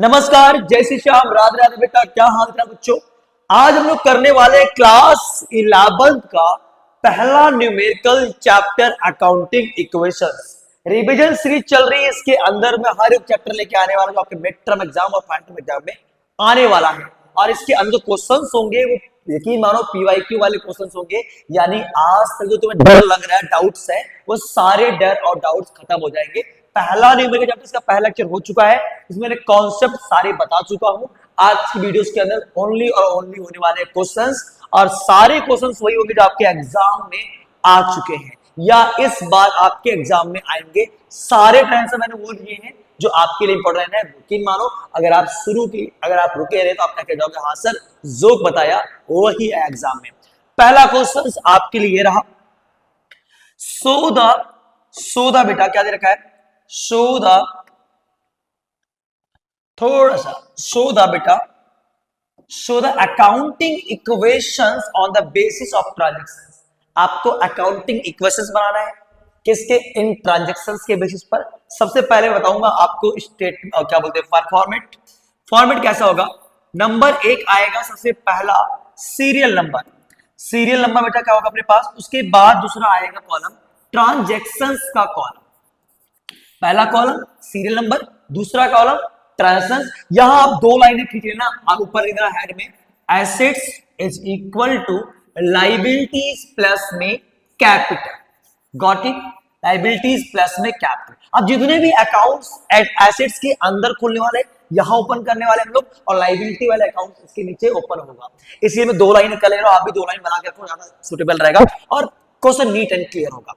नमस्कार, जय श्री श्याम, राधे राधे। बेटा क्या हाल है बच्चों। आज हम लोग करने वाले क्लास 11th का पहला numerical chapter accounting equations. Revision series चल रही है, इसके अंदर में हर एक चैप्टर लेके आने वाला जो आपके मिड टर्म एग्जाम और फाइनल एग्जाम में आने वाला है। और इसके अंदर जो क्वेश्चंस होंगे वो यकीन मानो पीवाईक्यू वाले क्वेश्चंस होंगे। यानी आज तक जो तुम्हें डर लग रहा है, डाउट्स है, वो सारे डर और डाउट्स खत्म हो जाएंगे। पहला न्यूमेरिकल चैप्टर इसका पहला लेक्चर हो चुका है, इसमें मैंने कॉन्सेप्ट सारे बता चुका हूं। आज की वीडियोस के अंदर ओनली और ओनली होने वाले क्वेश्चंस, और सारे क्वेश्चंस वही होंगे जो आपके एग्जाम में आ चुके हैं या इस बार आपके एग्जाम में आएंगे। सारे आंसर मैंने बोल दिए हैं जो आपके लिए इंपॉर्टेंट है। यकीन मानो अगर आप रुके रहे तो आप क्या कह जाओगे, हाँ सर जो बताया वही है एग्जाम में। पहला क्वेश्चन आपके लिए रहा, सौदा बेटा क्या दे रखा है, सौदा थोड़ा सा सौदा बेटा, so the accounting equations on the basis of transactions. आपको अकाउंटिंग इक्वेशंस बनाना है किसके, इन ट्रांजेक्शंस के बेसिस पर। सबसे पहले बताऊंगा आपको क्या बोलते हैं फॉर्मेट कैसा होगा। नंबर एक आएगा सबसे पहला सीरियल नंबर बेटा क्या होगा अपने पास। उसके बाद दूसरा आएगा कॉलम ट्रांजेक्शंस का कॉलम। पहला कॉलम सीरियल नंबर, दूसरा कॉलम ट्रांजेक्शंस। यहां आप दो लाइनें खींच लेना, आप ऊपर लिखना हेड में assets is equal to liabilities plus में capital. Got it, liabilities plus में कैपिटल। अब जितने भी अकाउंट्स एसेट्स के अंदर खुलने वाले यहां ओपन करने वाले हम लोग, और लाइबिलिटी वाले अकाउंट इसके नीचे ओपन होगा। इसलिए मैं दो लाइन कर ले रहा हूं, आप भी दो लाइन बना के रखो, ज्यादा सुटेबल रहेगा और क्वेश्चन नीट एंड क्लियर होगा।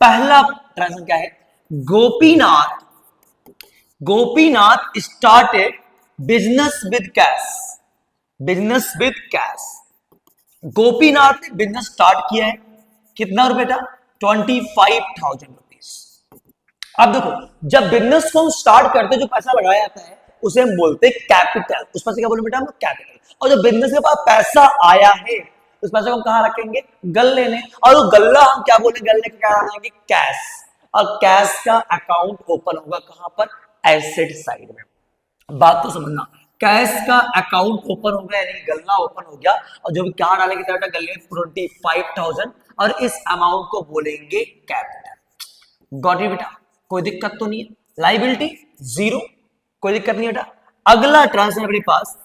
पहला ट्रांजेक्शन क्या है, Gopinath started business with cash. Gopinath ने बिजनेस स्टार्ट किया है, कितना रुपए था, 25,000 रुपीज। अब देखो, जब बिजनेस को हम स्टार्ट करते जो पैसा लगाया जाता है उसे हम बोलते हैं कैपिटल। उस पैसे क्या बोले बेटा हम, कैपिटल। और जब बिजनेस के पास पैसा आया है उस पैसे को हम कहां रखेंगे, गल्ले में। और वो गल्ला हम क्या बोले, गल्ले का क्या रखेंगे, कैश। और कैश का अकाउंट ओपन होगा कहां पर, एसेट साइड में। बात तो समझना, कैश का अकाउंट ओपन हो गया यानी गल्ला ओपन हो गया, और जो भी क्या डालेंगे गल्ले में 25,000, और इस अमाउंट को बोलेंगे कैपिटल। गॉट इट बेटा, कोई दिक्कत तो नहीं है। लाइबिलिटी जीरो, कोई दिक्कत नहीं बेटा। अगला ट्रांसफर अपने पास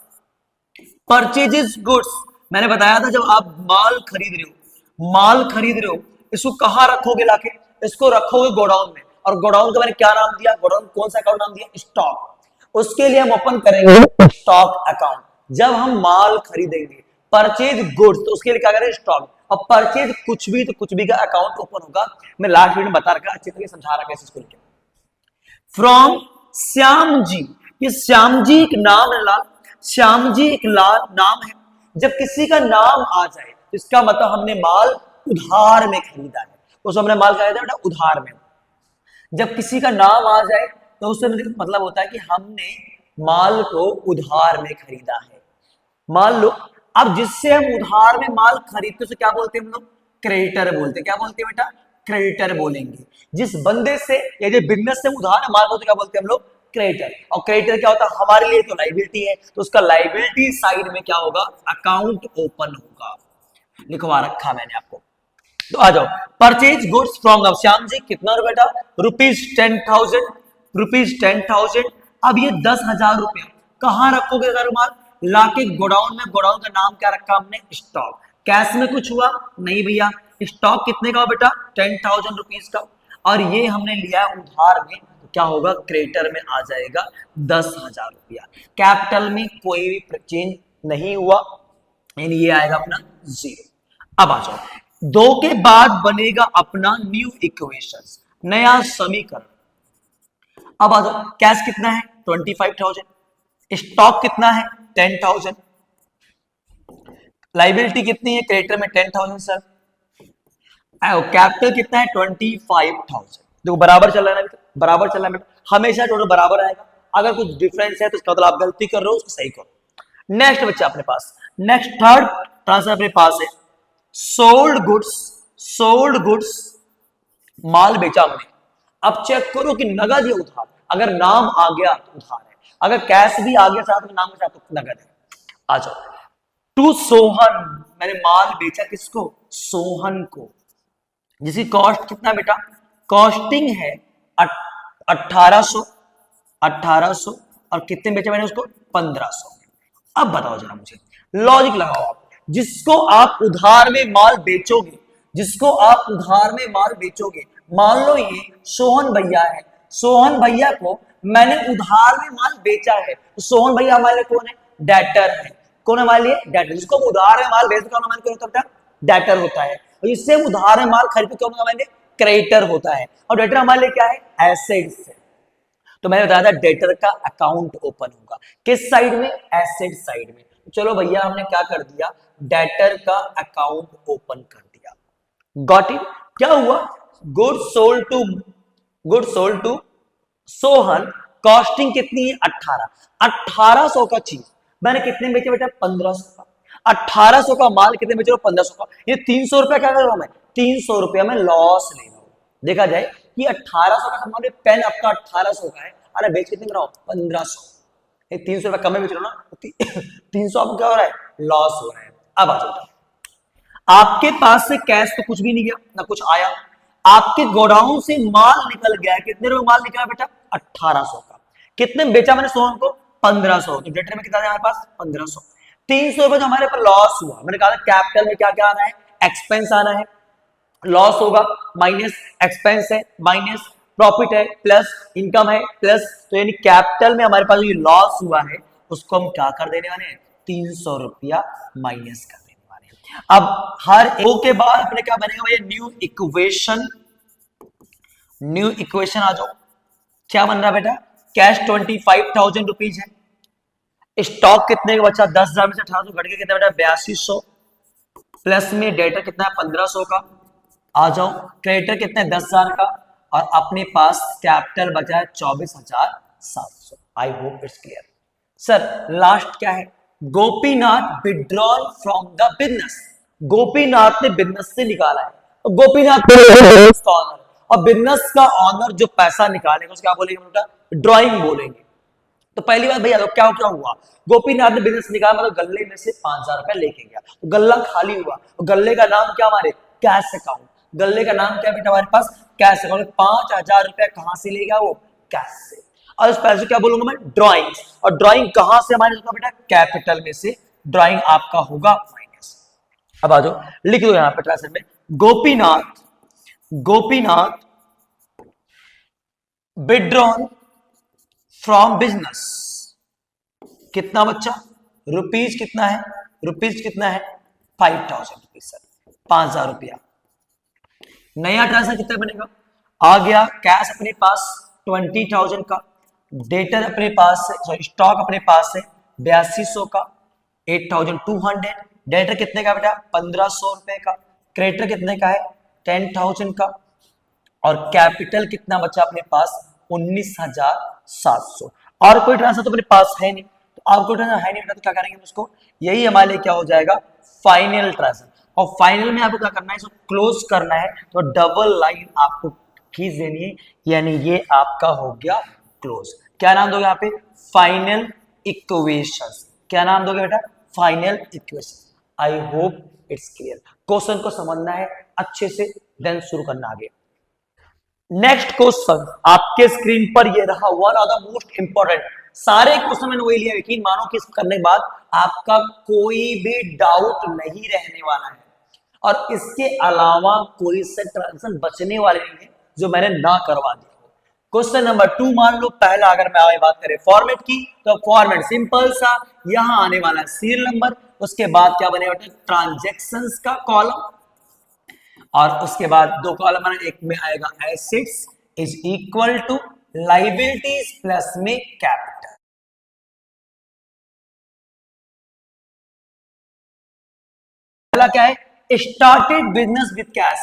परचेजेस गुड्स। मैंने बताया था जब आप माल खरीद रहे हो इसको कहां रखोगे, लाके इसको रखोगे गोडाउन में। और गोडाउन का मैंने क्या नाम दिया, गोडाउन कौन सा अकाउंट नाम दिया, स्टॉक। उसके लिए हम ओपन करेंगे स्टॉक अकाउंट। जब हम माल खरीदेंगे परचेज गुड्स तो उसके लिए क्या करेंगे, स्टॉक। और परचेज कुछ भी का अकाउंट ओपन होगा। मैं लास्ट वीडियो में बता रखा, अच्छी तरह समझा रखा है इसको लेकर। फ्रॉम श्याम जी, ये श्याम जी एक नाम है, श्याम जी एक नाम है। जब किसी का नाम आ जाए तो इसका मतलब हमने माल उधार में खरीदा है, उसको हमने माल खरीदा बेटा उधार में। जब किसी का नाम आ जाए तो उससे मतलब होता है कि हमने माल को उधार में खरीदा है। मान लो अब जिससे हम उधार में माल खरीदते उसे क्या बोलते हैं हम लोग, क्रेडिटर बोलते हैं। क्या बोलते हैं बेटा, क्रेडिटर बोलेंगे। जिस बंदे से या जो बिजनेस से उधार में माल होते क्या बोलते हैं हम लोग, क्रेडिटर। और क्रेडिटर क्या होता है, हमारे लिए तो लाइबिलिटी है, तो उसका लाइबिलिटी साइड में क्या होगा, अकाउंट ओपन होगा। लिखवा रखा मैंने आपको, तो आ जाओ। Purchase goods from Shyam ji, कितना बेटा, ₹10,000। अब ये 10,000 रुपया कहां रखोगे अगर माल, लाके गोडाउन में। गोडाउन का नाम क्या रखा हमने, स्टॉक। कैश में कुछ हुआ नहीं भैया, स्टॉक कितने का बेटा, 10,000 रुपीज का। और ये हमने लिया उधार में, तो क्या होगा, क्रेडिटर में आ जाएगा 10,000 रुपया। कैपिटल में कोई भी चेंज नहीं हुआ, यानी ये आएगा अपना जीरो। अब आ जाओ, दो के बाद बनेगा अपना न्यू इक्वेशन, नया समीकरण। अब आ जाओ, कैश कितना है 25,000, स्टॉक कितना है 10,000, लाइबिलिटी कितनी है क्रेडिटर में 10,000 सर, कैपिटल कितना है 25,000। देखो बराबर चल रहा है ना, बराबर चल रहा है बेटा, हमेशा टोटल बराबर आएगा। अगर कुछ डिफरेंस है तो इसका मतलब आप गलती कर रहे हो, उसको सही करो। नेक्स्ट बच्चा अपने पास, नेक्स्ट थर्ड ट्रांसफर अपने पास है सोल्ड गुड्स, माल बेचा हमने। अब चेक करो कि नगद या उधार, अगर नाम आ गया तो उधार है, अगर कैश भी आ गया साथ में नाम के साथ तो नगद है। आ जाओ। टू सोहन, मैंने माल बेचा किसको? सोहन को, जिसकी कॉस्ट कितना बेटा? कॉस्टिंग है 1800, 1800 और कितने बेचा मैंने उसको? 1500। अब बताओ जरा मुझे, लॉजिक लगाओ आप। जिसको आप उधार में माल बेचोगे, जिसको आप उधार में माल बेचोगे, मान लो ये सोहन भैया है, सोहन भैया को मैंने उधार में माल बेचा है, तो सोहन भैया हमारे लिए कौन है? डेटर है। कौन है हमारे लिए? डेटर। जिसको हम उधार में माल बेचते हैं हमारे कौन होता है? डेटर होता है। और जिससे हम उधार में माल खरीदते कौन हमारे लिए? क्रेडिटर होता है। और डेटर हमारे लिए क्या है? एसेट्स है। तो मैंने बताया था डेटर का अकाउंट ओपन होगा किस साइड में? एसेट साइड में। चलो भैया हमने क्या कर दिया? डेटर का अकाउंट ओपन कर दिया। Got it? क्या हुआ? Good sold to, good sold to Sohan, costing कितनी है? 18। 1800 का चीज मैंने कितने में बेचा बेटा? 1500 का। 1800 का माल कितने में बेच रहा हूं? 1500 का। ये 300 रुपया क्या कर रहा हूं मैं? 300 रुपया में लॉस ले रहा हूं। देखा जाए कि 1800 का सामान, पेन आपका 1800 का है, अरे बेच कितने में रहा हूं? 1500। 300 रुपया कम में बेच रहा हूं ना, 300 आपको क्या हो रहा है? लॉस हो रहा है। अब आ जाओ, आपके पास से कैश तो कुछ भी नहीं गया ना कुछ आया, आपके गोडाउन से माल निकल गया। कितने रुपए माल निकला बेटा? 1800 का। कितने में बेचा मैंने सोहन को? 1500। तो डेटर में कितना है हमारे पास? 1500। 300 रुपए जो हमारे पर लॉस हुआ, मैंने कहा था कैपिटल में क्या क्या आना है? एक्सपेंस आना है। लॉस होगा माइनस एक्सपेंस है, माइनस प्रॉफिट है, प्लस इनकम है, प्लस, तो यानी कैपिटल में हमारे पास जो लॉस हुआ है उसको हम क्या कर देने वाले हैं? 300 रुपया माइनस कर देने वाले हैं। अब हर एक के बाद अपने क्या बनेगा भैया? New equation. न्यू इक्वेशन आ जाओ। क्या बन रहा है बेटा? कैश 25,000 रुपीज है। स्टॉक कितने का बचा? 10,000 में से 1800 घट के कितना बेटा? 8200। प्लस में डेटर कितना है? 1500 का। आ जाओ, क्रेडिटर कितने? 10,000 का। और अपने पास कैपिटल बचा है 24,700। आई hope it's clear. Sir last क्या है? Gopinath withdrawn from the business. Gopinath ने बिजनेस से निकाला है। तो गोपीनाथ का ऑनर, और बिजनेस का ऑनर जो पैसा निकालेगा उसको क्या बोलेंगे बेटा? ड्रॉइंग बोलेंगे। तो पहली बात भैया क्या क्या हुआ? गोपीनाथ ने बिजनेस निकाला, मतलब गल्ले में से 5,000 रुपया लेके गया, तो गल्ला खाली हुआ। तो गल्ले का नाम क्या? हमारे कैश अकाउंट। गल्ले का नाम क्या बेटा? हमारे पास कैश अकाउंट। 5,000 रुपया कहां से ले गया वो? कैश से। और इस पैसे क्या बोलूंगा मैं? ड्रॉइंग। और ड्रॉइंग कहां से हमारे होगा बेटा? कैपिटल में से ड्रॉइंग आपका होगा माइनस। अब आ जाओ, लिख दो यहां पे ट्रांसलेट में, Gopinath, Gopinath withdrawn from business. कितना बच्चा? रुपीज कितना है? रुपीज कितना है? 5,000 रुपीज सर, 5,000 रुपया। नया ट्रांसफर कितना बनेगा? आ गया कैश अपने पास 20,000 का, डेटर अपने पास है, सॉरी स्टॉक अपने पास है 8200 का, 8,200। डेटर कितने का बेटा? 1,500 रुपए का। क्रेडिटर कितने का है? 10,000 का। और कैपिटल कितना बचा अपने पास? 19,700। और कोई ट्रांसफर तो अपने पास है नहीं, तो आपको ट्रांसफर है नहीं बेटा, तो क्या करेंगे उसको? यही हमारे लिए क्या हो जाएगा? Final transfer. और फाइनल में आपको क्या करना है? इसको क्लोज करना है, तो डबल लाइन आपको खींच देनी है, यानी ये आपका हो गया क्लोज। क्या नाम दोगे यहाँ पे? Final equations. क्या नाम दोगे बेटा? Final equation. I hope it's clear. Question को समझना है अच्छे से, देन शुरू करना आगे। नेक्स्ट क्वेश्चन आपके स्क्रीन पर ये रहा, one of the most important. सारे क्वेश्चन मैंने वही लिया, यकीन मानो कि इसको करने के बाद आपका कोई भी डाउट नहीं रहने वाला है, और इसके अलावा कोई से ट्रांजेक्शन बचने वाले नहीं है जो मैंने ना करवा दिया। क्वेश्चन नंबर 2 मान लो, पहला अगर मैं आगे बात करें फॉर्मेट की, तो फॉर्मेट सिंपल सा, यहां आने वाला है सीरियल नंबर, उसके बाद क्या बनेगा? ट्रांजेक्शंस का कॉलम, और उसके बाद दो कॉलम है, एक में आएगा assets is equal to liabilities plus में कैपिटल। पहला क्या है? Started business with cash.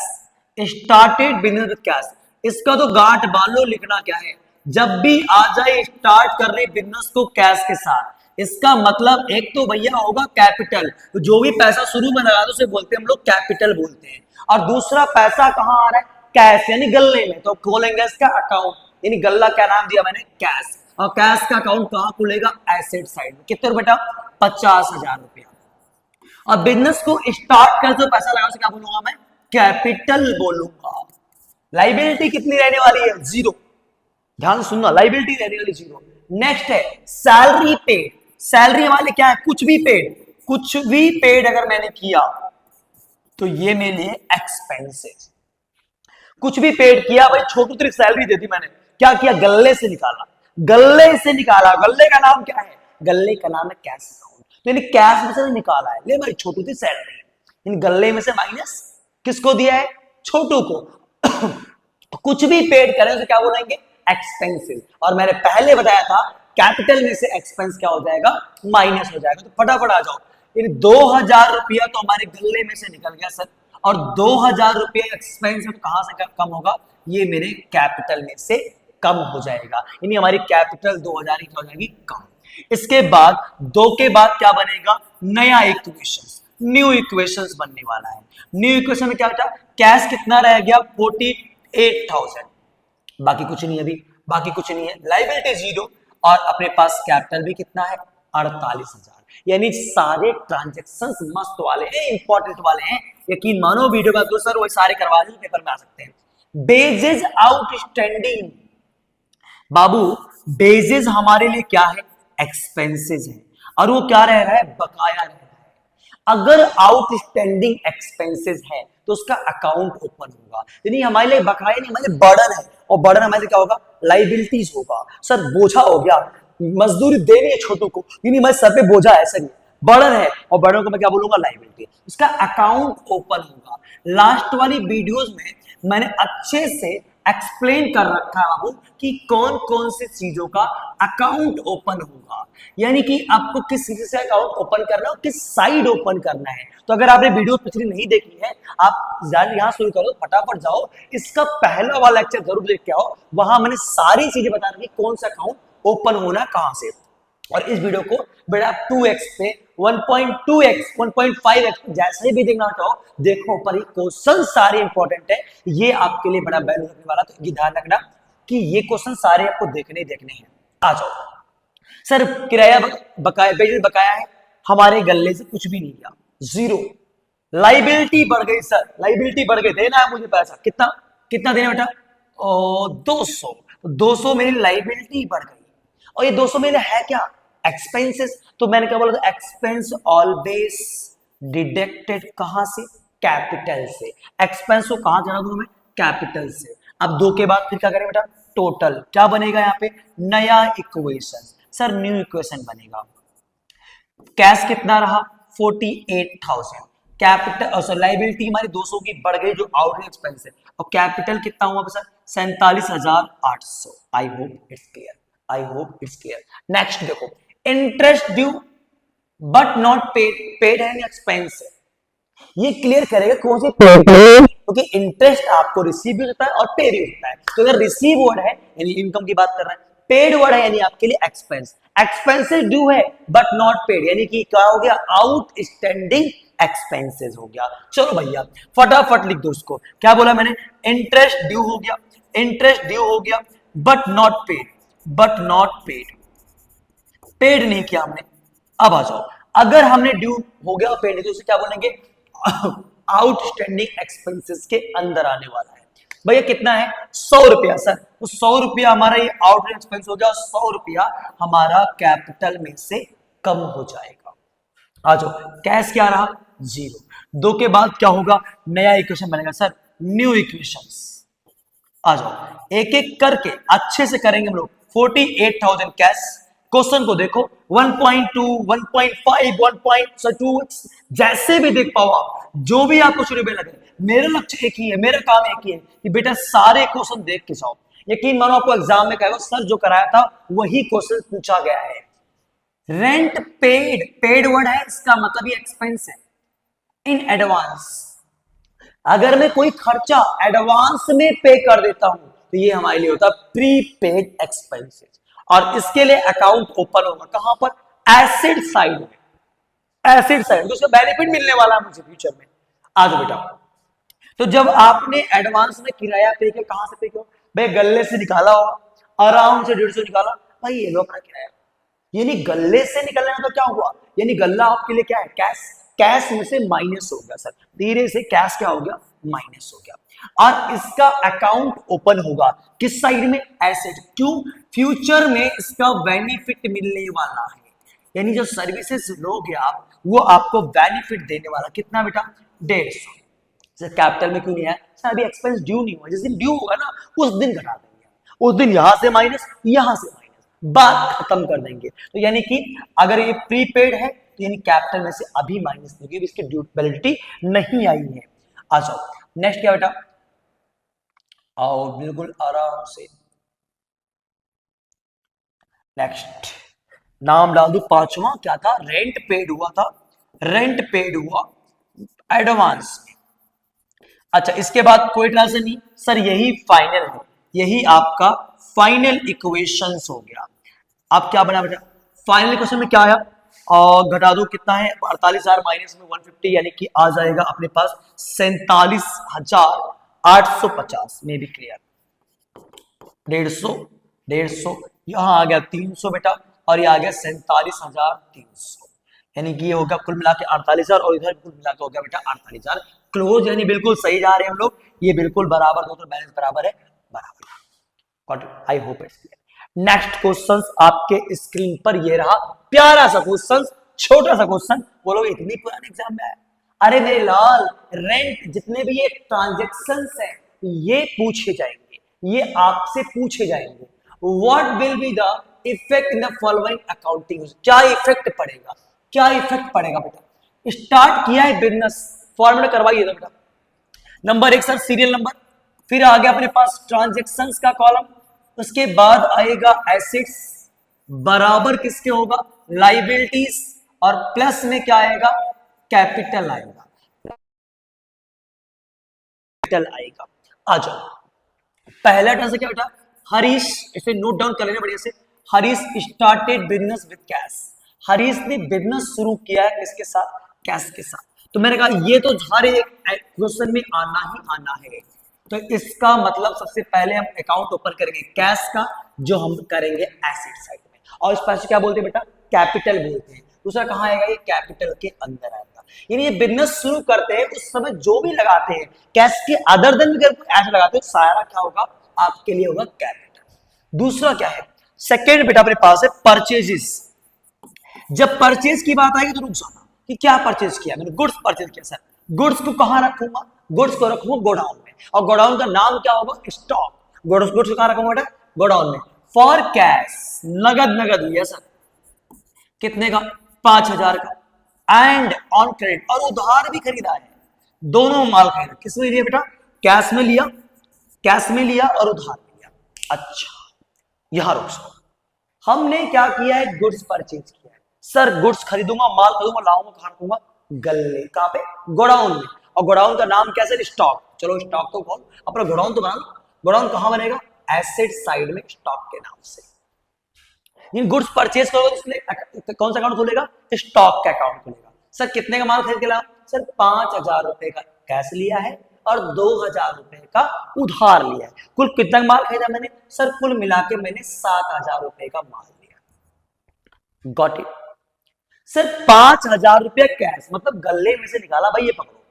Started business with cash, इसका तो गांठ बालो लिखना क्या है? जब भी आ जाए स्टार्ट करने बिजनेस को कैश के साथ, इसका मतलब एक तो भैया होगा कैपिटल, तो जो भी पैसा शुरू में लगा दो उसे बोलते हैं हम लोग कैपिटल बोलते हैं। और दूसरा पैसा कहां आ रहा है? कैश, यानी गल्ले में, तो खोलेंगे इसका अकाउंट, यानी गल्ला क्या नाम दिया मैंने? कैश। और कैश का अकाउंट कहां खुलेगा? एसेट साइड में। कितने रुपए बेटा? 50,000 रुपया। और बिजनेस को स्टार्ट कर जो पैसा लगा उसे क्या बोलूंगा मैं? कैपिटल बोलूंगा। लाइबिलिटी कितनी रहने वाली है? 0। ध्यान से सुनना, लाइबिलिटी रहने वाली 0। नेक्स्ट है सैलरी पेड। सैलरी हमारे क्या है? कुछ भी पेड, कुछ भी पेड अगर मैंने किया तो ये मेरे लिए एक्सपेंसेस। कुछ भी पेड किया भाई, छोटू तेरी सैलरी दे दी मैंने, क्या किया? गल्ले से निकाला, गल्ले से निकाला। गल्ले का नाम क्या है? गल्ले का नाम है कैश अकाउंट। तो यानी कैश में से निकाला है, ले भाई छोटू की सैलरी, इन गल्ले में से माइनस किसको दिया है? छोटू को। कुछ भी पेड करें तो क्या बोलेंगे? एक्सपेंसिव। और मैंने पहले बताया था कैपिटल में से एक्सपेंस क्या हो जाएगा? माइनस हो जाएगा। तो फटाफट आ जाओ, इन 2000 रुपया तो हमारे गल्ले में से निकल गया सर, और 2000 रुपया एक्सपेंस है तो कहां से कम होगा? ये मेरे कैपिटल में से कम हो जाएगा, यानी हमारी कैपिटल 2000 ही हो जाएगी कम। इसके बाद 2 के बाद क्या बनेगा? नया इक्वेशन, न्यू इक्वेशंस बनने वाला है। न्यू इक्वेशन में क्या बेटा? कैश कितना रह गया? 48,000। बाकी कुछ नहीं, अभी बाकी कुछ नहीं है। लाइबिलिटी 0 और अपने पास कैपिटल भी कितना है? 48,000। यानी सारे ट्रांजेक्शंस मस्त वाले हैं, इंपॉर्टेंट वाले हैं। यकीन मानो, वीडियो का तो सर वो सारे करवा दें, पेपर में आ सकते हैं। Badges outstanding. बाबू बेजेस हमारे लिए क्या है? एक्सपेंसेस है, और वो क्या रह रहा है? बकाया रह रहा है। अगर आउटस्टैंडिंग एक्सपेंसेस है तो उसका अकाउंट ओपन होगा, यानी हमारे लिए बकाया नहीं, हमारे लिए बर्डन है, और बर्डन हमारे लिए क्या होगा? लाइबिलिटीज होगा। सर बोझा हो गया, मजदूरी देनी है छोटू को, यानी हमारे सर पे बोझा है, सर बर्डन है, और बर्डन को मैं क्या बोलूंगा? लाइबिलिटी। इसका अकाउंट ओपन होगा। लास्ट वाली वीडियोस में मैंने अच्छे से एक्सप्लेन कर रखा है बाबू कि कौन कौन सी चीजों का अकाउंट ओपन होगा, यानी कि आपको किस चीज से अकाउंट ओपन करना है, किस साइड ओपन करना है। तो अगर आपने वीडियो पिछली नहीं देखी है, आप यहां शुरू करो, फटाफट जाओ, इसका पहला वाला लेक्चर जरूर देख के आओ। वहां मैंने सारी चीजें बता रखी, कौन सा अकाउंट ओपन होना कहां से। और इस वीडियो को बेटा 2x पे, 1.2x, 1.5x जैसे भी देखना चाहो देखो, पर ये क्वेश्चन सारे इंपॉर्टेंट है, ये आपके लिए बड़ा वैल्यू रखने वाला। तो ये ध्यान रखना कि ये क्वेश्चन सारे आपको देखने हैं। आ जाओ सर, किराया बकाया, बेसिस बकाया है, हमारे गल्ले से कुछ भी नहीं गया, 0। लाइबिलिटी बढ़ गई सर, लाइबिलिटी बढ़ गई, देना है मुझे पैसा, कितना कितना देना बेटा? 200। 200 मेरी लाइबिलिटी बढ़ गई, और ये 200 मेरे है क्या? एक्सपेंसेस। तो मैंने क्या बोला था? एक्सपेंस ऑलवेज डिडक्टेड कहां से? कैपिटल से। एक्सपेंस को कहां जाना दूं मैं? कैपिटल से। अब 2 के बाद फिर क्या करें बेटा? टोटल क्या बनेगा यहाँ पे? नया इक्वेशन। सर न्यू इक्वेशन बनेगा। कैश कितना रहा? 48,000। कैपिटल सॉरी लाइबिलिटी हमारी 200 की बढ़ गई, जो आउट एक्सपेंस है, और कैपिटल कितना हुआ sir? 47,800। I hope it's clear, I hope it's clear. Next देखो, interest due but not paid. Paid है एक्सपेंस है, ये क्लियर करेगा कौन सी पेड, क्योंकि इंटरेस्ट आपको रिसीव भी होता है और पे भी होता है। तो अगर रिसीव वर्ड है यानी इनकम की बात कर रहे हैं, पेड वर्ड है यानी आपके लिए एक्सपेंस। एक्सपेंसेस ड्यू है बट नॉट पेड, यानी कि क्या हो गया? आउटस्टैंडिंग एक्सपेंसेस हो गया। चलो भैया फटाफट लिख दो उसको, क्या बोला मैंने? इंटरेस्ट ड्यू हो गया, इंटरेस्ट ड्यू हो गया, but not paid, but not paid, paid नहीं किया हमने। अब आ जाओ, अगर हमने ड्यू हो गया और पेड नहीं, तो उसे क्या बोलेंगे? आउटस्टैंडिंग एक्सपेंसेस के अंदर आने वाला है। भैया कितना है? 100 रुपया सर, तो 100 रुपया हमारा ये आउट एक्सपेंस हो गया, 100 रुपया हमारा कैपिटल में से कम हो जाएगा। आ जाओ, कैश क्या रहा? 0। 2 के बाद क्या होगा? नया इक्वेशन बनेगा सर, न्यू इक्वेशंस। आ जाओ, एक एक करके अच्छे से करेंगे हम लोग। 48,000 कैश, क्वेश्चन को देखो, 1.2, 1.5, 1.2 जैसे भी देख पाओ आप, जो भी आपको सुटेबल लगे। मेरा लक्ष्य एक ही है, मेरा काम एक ही है कि बेटा सारे क्वेश्चन देख के जाओ। यकीन मानो आपको एग्जाम में कहेगा सर जो कराया था वही क्वेश्चन पूछा गया है। रेंट पेड, पेड वर्ड है, इसका मतलब ये एक्सपेंस है इन एडवांस। अगर मैं कोई खर्चा एडवांस में पे कर देता हूं तो ये हमारे लिए होता है प्रीपेड एक्सपेंसेस, और इसके लिए अकाउंट ओपन होगा कहां पर? एसेट साइड में। एसेट साइड तो उसका बेनिफिट मिलने वाला है मुझे फ्यूचर में। आज बेटा, तो जब आपने एडवांस में किराया पे किया, कहां से पे किया? भाई गल्ले से निकाला होगा, आराम से 150 निकाला, भाई ये लो अपना किराया। यानी गल्ले से निकलने का तो क्या हुआ, यानी गल्ला आपके लिए क्या है, कैश। कैश में से माइनस हो गया सर, धीरे से कैश क्या हो गया, माइनस हो गया। और इसका अकाउंट ओपन होगा किस साइड में, एसेट। क्यों, फ्यूचर में इसका बेनिफिट मिलने वाला है। यानी जो सर्विसेज लोगे आप, वो आपको बेनिफिट देने वाला कितना बेटा, 150। सर कैपिटल में क्यों नहीं है, सर अभी एक्सपेंस ड्यू नहीं हुआ, जिस दिन ड्यू होगा ना उस दिन घटा देंगे, उस दिन यहां से माइनस यहां से माइनस, बात खत्म कर देंगे। तो यानी कि अगर ये प्रीपेड है तो यानी कैपिटल में से अभी माइनस नहीं, क्योंकि इसकी ड्यू वैलिडिटी नहीं आई है। आ जाओ नेक्स्ट क्या बेटा, आओ बिल्कुल आराम से। नेक्स्ट नाम डाल दू, पांचवा क्या था, रेंट पेड हुआ था, रेंट पेड हुआ एडवांस में। अच्छा इसके बाद कोई ट्रांजेक्शन नहीं सर, यही फाइनल है, यही आपका फाइनल इक्वेशंस हो गया। अब क्या बना बेटा, फाइनल इक्वेशन में क्या आया, और घटा दो कितना है, 48,000 माइनस में 150, यानी कि आ जाएगा अपने पास 47,850 में भी क्लियर। 150 यहां आ गया 300 बेटा, और ये आ गया 47,300, यानी कि ये हो गया कुल मिला के 48,000, और इधर कुल मिला के हो गया बेटा 48,000। क्लोज, यानी बिल्कुल सही जा रहे हैं हम लोग, ये बिल्कुल बराबर, दो तो बैलेंस बराबर है, बराबर। आई hope it's clear. Next question आपके स्क्रीन पर ये रहा, प्यारा सा क्वेश्चन, छोटा सा क्वेश्चन, बोलो इतनी पुराने एग्जाम में आया। अरे मेरे लाल, रेंट जितने भी ये ट्रांजेक्शंस हैं ये पूछे जाएंगे, ये आपसे पूछे जाएंगे। What will be the effect in the following accounting, क्या इफेक्ट पड़ेगा, क्या इफेक्ट पड़ेगा बेटा। स्टार्ट किया है बिजनेस, फॉर्मूला करवाइए बेटा। नंबर 1 सर सीरियल नंबर, फिर आ गया अपने पास ट्रांजेक्शंस का कॉलम, उसके बाद आएगा एसेट्स, बराबर किसके होगा, लाइबिलिटीज, और प्लस में क्या आएगा, कैपिटल आएगा, कैपिटल आएगा। आ जाओ पहला ट्रांजेक्शन क्या बेटा, हरीश, इसे नोट डाउन कर लेना बढ़िया से। Harish started business with cash, Harish ने बिजनेस शुरू किया है किसके साथ, कैश के साथ। तो मैंने कहा ये तो हर एक क्वेश्चन में आना ही आना है, तो इसका मतलब सबसे पहले हम अकाउंट ओपन करेंगे कैश का, जो हम करेंगे एसेट साइड में, और इस पास क्या बोलते हैं बेटा, कैपिटल बोलते हैं। दूसरा कहां आएगा, ये कैपिटल के अंदर आएगा। यानी ये बिजनेस शुरू करते हैं उस समय जो भी लगाते हैं कैश के अदर देन भी ऐसे लगाते हैं, सारा क्या होगा आपके लिए होगा कैपिटल। दूसरा क्या है, सेकेंड बेटा अपने पास है परचेजेस। जब परचेज की बात आएगी तो रुक जाना कि क्या परचेज किया, मैंने गुड्स परचेज किया सर, गुड्स को कहां रखूंगा, गुड्स को रखूंगा गोडाउन में, और गोडाउन का नाम क्या होगा, स्टॉक। गुड्स को कहां रखूंगा बेटा, गोडाउन में। फॉर कैश, नगद नगद लिया सर, कितने का, 5,000 का, एंड ऑन क्रेडिट, और उधार भी खरीदा है, दोनों माल खरीदा, किसमें लिया बेटा, कैश में लिया, कैश में लिया और उधार में लिया। अच्छा यहां रुक जाओ, हमने क्या किया है, गुड्स परचेज किया है सर, गुड्स खरीदूंगा, माल खरीदूंगा, लाऊंगा, कहां रखूंगा, गल्ले, कहां पे, गोडाउन में, और गोडाउन का नाम क्या सर, स्टॉक। चलो स्टॉक तो कौन, अपना गोडाउन तो बना लो, गोडाउन कहां बनेगा, एसेट साइड में स्टॉक के नाम से। गुड्स परचेज करोगे इसलिए कौन सा अकाउंट खुलेगा, स्टॉक का अकाउंट खुलेगा। सर कितने का माल खरीद के लाया, सर 5,000 रुपए का कैश लिया है और 2,000 रुपए का उधार लिया है, कुल कितना माल खरीदा मैंने, सर कुल मिला के मैंने 7,000 रुपए का माल लिया। Got it. सर 5,000 रुपया कैश, मतलब गल्ले में से निकाला, भाई ये पकड़ो,